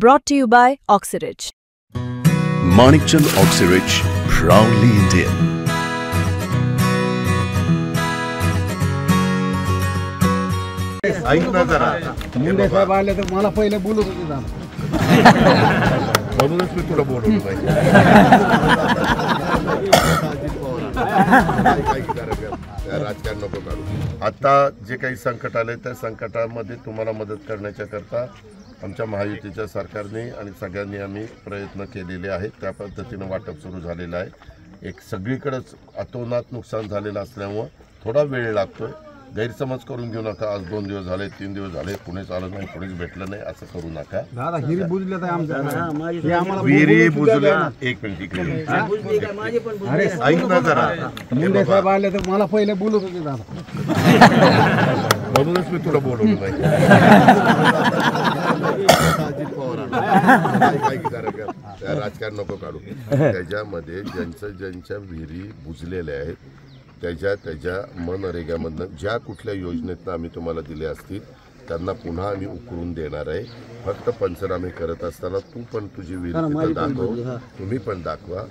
Brought to you by Oxyrich. Manikchand Oxyrich, proudly Indian. ऐक ना जरा मुंडे साहेब आले तर मला पहिले बोलत होते जाणं म्हणूनच मी तुला बोलवलं पाहिजे. राजकारण नको काढू. आता जे काही संकट आले त्या संकटामध्ये तुम्हाला मदत करण्याच्या करता आमच्या महायुतीच्या सरकारने आणि सगळ्यांनी आम्ही प्रयत्न केलेले आहेत. त्या पद्धतीनं वाटप सुरू झालेलं आहे. एक सगळीकडेच अतोनात नुकसान झालेलं असल्यामुळं थोडा वेळ लागतोय. गैरसमज करून घेऊ नका. आज 2 दिवस झाले, 3 दिवस झाले, कुणीच आलं नाही, कुणीच भेटलं नाही, असं करू नका. दादा हिरी बुजल्यात आहे आमच्या विहिरी बुजल्या. एक मिनिट इकडे ऐक ना जरा मुंडे साहेब आले तर मला पहिले बोलत होते जाणं म्हणूनच मी तुला बोलवलं पाहिजे. राजकारण नको काढू. त्याच्यामध्ये ज्यांच्या विहिरी बुजलेल्या आहेत त्याच्या मनरेगामधनं ज्या कुठल्या योजनेतनं आम्ही तुम्हाला दिल्या असतील त्यांना पुन्हा आम्ही उकरून देणार आहे. फक्त पंचनामे करत असताना तू पण तुझी विहिरी दाखव, तुम्ही पण दाखवा.